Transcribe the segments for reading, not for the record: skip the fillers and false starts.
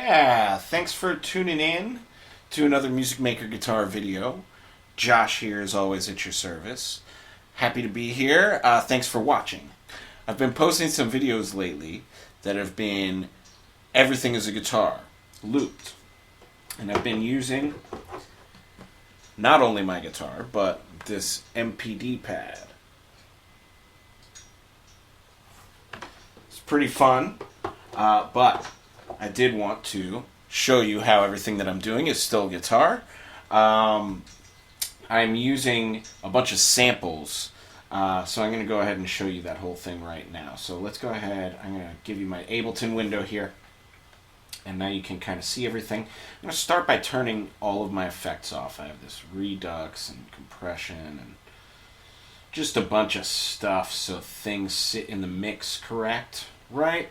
Yeah, thanks for tuning in to another Music Maker guitar video. Josh here as always at your service. Happy to be here. Thanks for watching. I've been posting some videos lately that have been everything is a guitar, looped. And I've been using not only my guitar, but this MPD pad. It's pretty fun, but I did want to show you how everything that I'm doing is still guitar. I'm using a bunch of samples, so I'm going to go ahead and show you that whole thing right now. So let's go ahead. I'm going to give you my Ableton window here, and now you can kind of see everything. I'm going to start by turning all of my effects off. I have this redux and compression and just a bunch of stuff so things sit in the mix correct, right?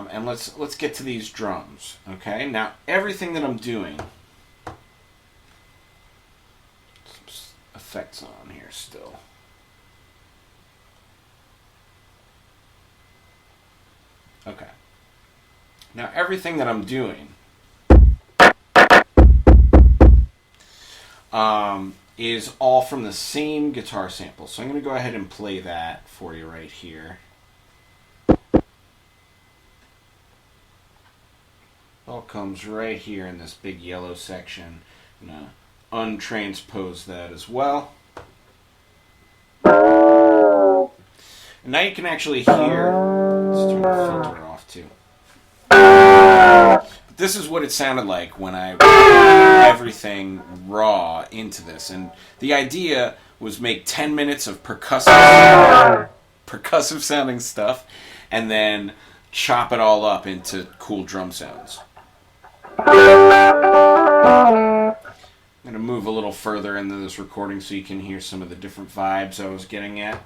And let's get to these drums. Okay, now everything that I'm doing, some effects on here still. Okay, now everything that I'm doing is all from the same guitar sample. So I'm going to go ahead and play that for you right here. All comes right here in this big yellow section. I'm going to untranspose that as well. And now you can actually hear, let's turn the filter off too. But this is what it sounded like when I put everything raw into this. And the idea was make 10 minutes of percussive sounding stuff and then chop it all up into cool drum sounds. I'm going to move a little further into this recording so you can hear some of the different vibes I was getting at.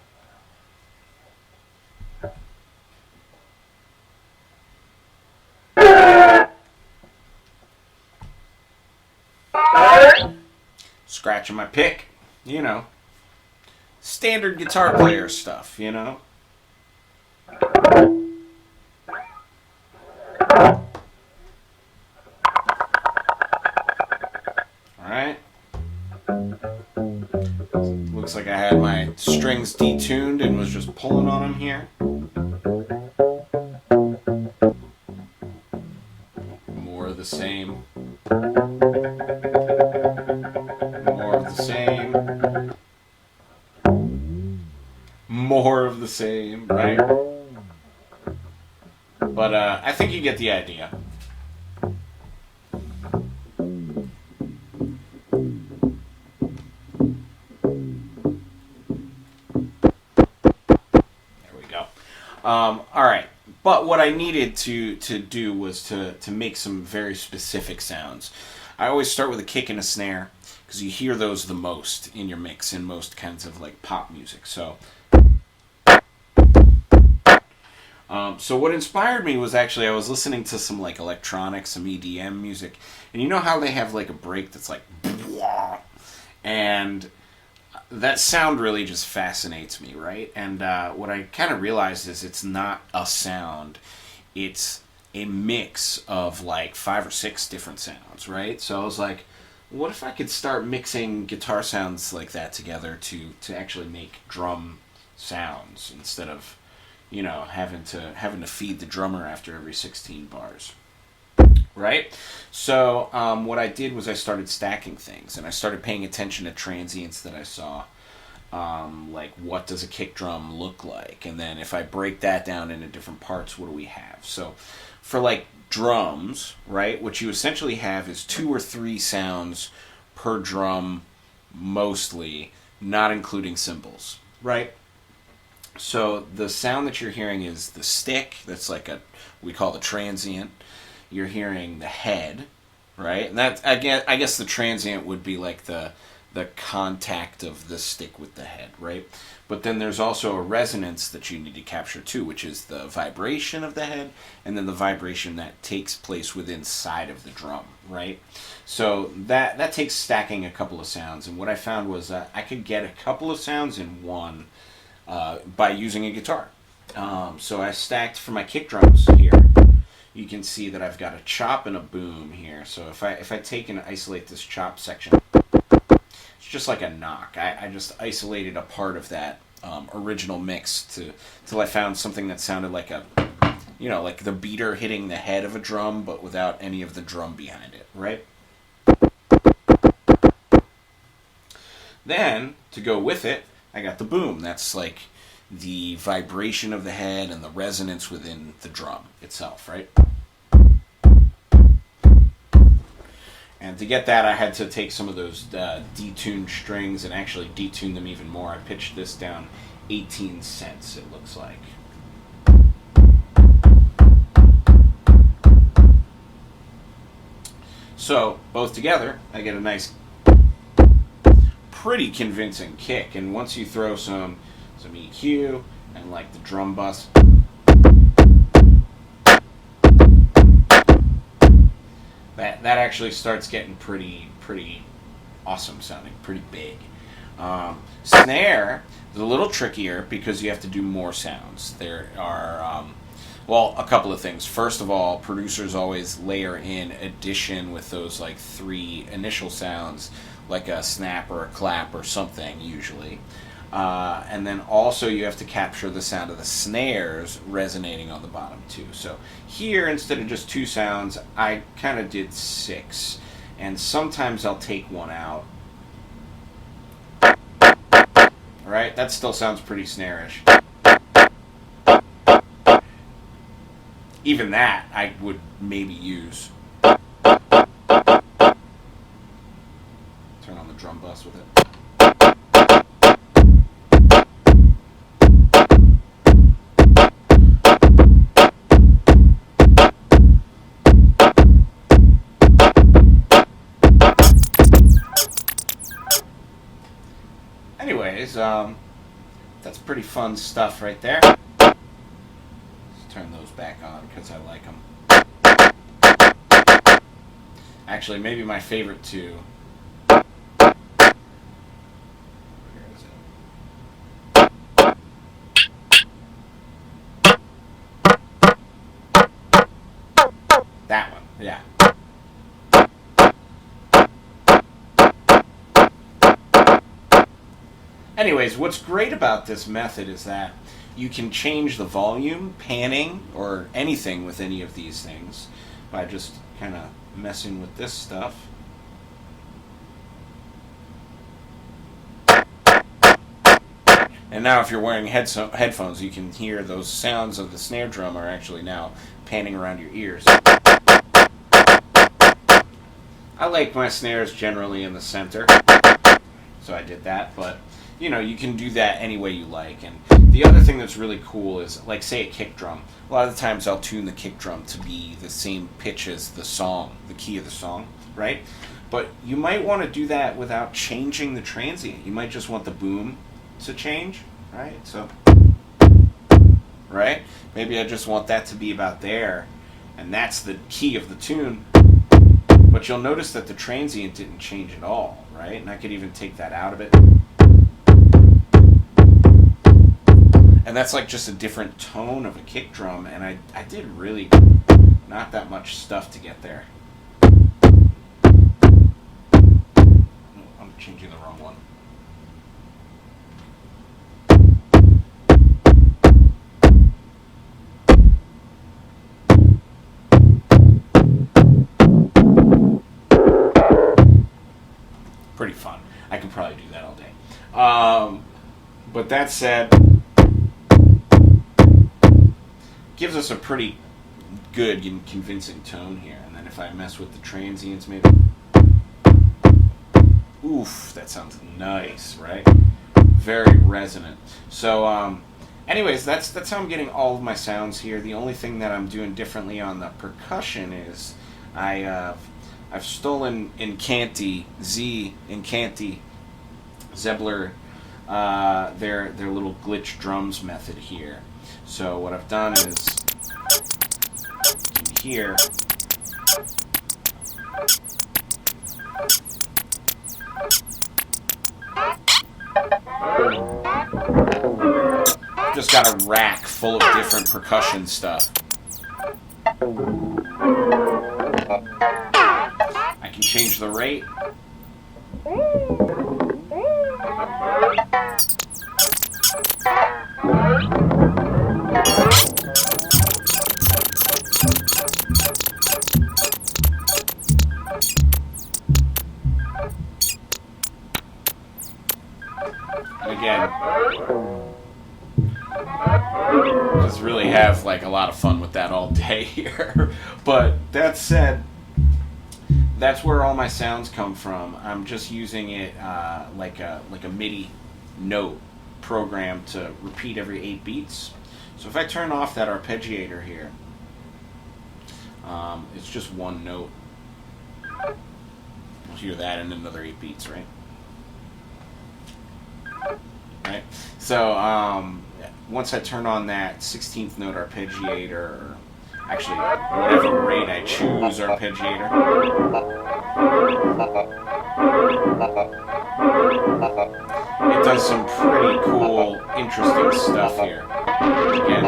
Scratching my pick, you know. Standard guitar player stuff, you know. Looks like I had my strings detuned and was just pulling on them here. More of the same. More of the same. More of the same, right? But I think you get the idea. Alright, but what I needed to do was to make some very specific sounds. I always start with a kick and a snare, because you hear those the most in your mix in most kinds of like pop music. So what inspired me was actually I was listening to some like electronic, some EDM music, and you know how they have like a break that's like, and that sound really just fascinates me, right? And what I kind of realized is it's not a sound. It's a mix of like 5 or 6 different sounds, right? So I was like, what if I could start mixing guitar sounds like that together to actually make drum sounds instead of, you know, having to feed the drummer after every 16 bars. Right? So what I did was I started stacking things, and I started paying attention to transients that I saw. Like, what does a kick drum look like? And then if I break that down into different parts, what do we have? So for like drums, right, what you essentially have is 2 or 3 sounds per drum, mostly, not including cymbals, right? So the sound that you're hearing is the stick. That's like we call the transient. You're hearing the head, right? And that, again, I guess the transient would be like the contact of the stick with the head, right? But then there's also a resonance that you need to capture too, which is the vibration of the head, and then the vibration that takes place within inside of the drum, right? So that takes stacking a couple of sounds, and what I found was I could get a couple of sounds in one by using a guitar. So I stacked for my kick drums here. You can see that I've got a chop and a boom here. So if I take and isolate this chop section, it's just like a knock. I just isolated a part of that original mix till I found something that sounded like a, like the beater hitting the head of a drum, but without any of the drum behind it, right? Then, to go with it, I got the boom. That's like the vibration of the head and the resonance within the drum itself, right? And to get that, I had to take some of those detuned strings and actually detune them even more. I pitched this down 18 cents, it looks like. So, both together, I get a nice, pretty convincing kick. And once you throw some EQ and like the drum bus, that actually starts getting pretty awesome sounding, pretty big. Snare is a little trickier because you have to do more sounds. There are a couple of things. First of all, producers always layer in addition with those like 3 initial sounds, like a snap or a clap or something usually. And then also you have to capture the sound of the snares resonating on the bottom too. So here, instead of just 2 sounds, I kind of did 6. And sometimes I'll take one out. Right? That still sounds pretty snare-ish. Even that I would maybe use. Turn on the drum bus with it. Anyways, that's pretty fun stuff right there. Let's turn those back on because I like them. Actually, maybe my favorite two. Where is it? That one, yeah. Anyways, what's great about this method is that you can change the volume, panning, or anything with any of these things by just kind of messing with this stuff. And now if you're wearing headphones, you can hear those sounds of the snare drum are actually now panning around your ears. I like my snares generally in the center, so I did that, but you can do that any way you like. And the other thing that's really cool is, like, say a kick drum. A lot of the times I'll tune the kick drum to be the same pitch as the song, the key of the song, right? But you might want to do that without changing the transient. You might just want the boom to change, right? So, right? Maybe I just want that to be about there, and that's the key of the tune. But you'll notice that the transient didn't change at all, right? And I could even take that out of it. And that's like just a different tone of a kick drum, and I did really not that much stuff to get there. I'm changing the wrong one. Pretty fun. I could probably do that all day. But that said, gives us a pretty good and convincing tone here. And then if I mess with the transients, maybe, oof, that sounds nice, right? Very resonant. So anyways, that's how I'm getting all of my sounds here. The only thing that I'm doing differently on the percussion is I've stolen Incanti Zebler, their little glitch drums method here. So what I've done is, you can hear, just got a rack full of different percussion stuff. I can change the rate. And again, just really have like a lot of fun with that all day here. But that said, that's where all my sounds come from. I'm just using it like a MIDI note program to repeat every 8 beats. So if I turn off that arpeggiator here, it's just one note. You'll hear that in another 8 beats, right? Right. So once I turn on that 16th note arpeggiator, or actually whatever rate I choose arpeggiator, it does some pretty cool, interesting stuff here. Again,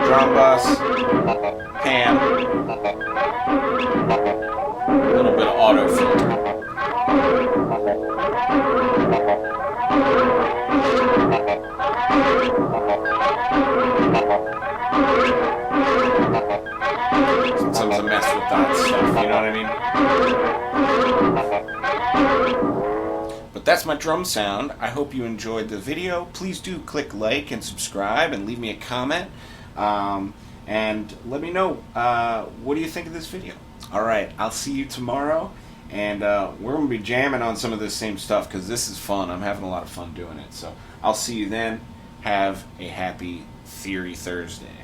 drum bus, pan, a little bit of auto filter. Sometimes I mess with that stuff, you know what I mean? But that's my drum sound. I hope you enjoyed the video. Please do click like and subscribe and leave me a comment. And let me know, what do you think of this video? Alright, I'll see you tomorrow. And we're going to be jamming on some of this same stuff because this is fun. I'm having a lot of fun doing it. So I'll see you then. Have a happy Theory Thursday.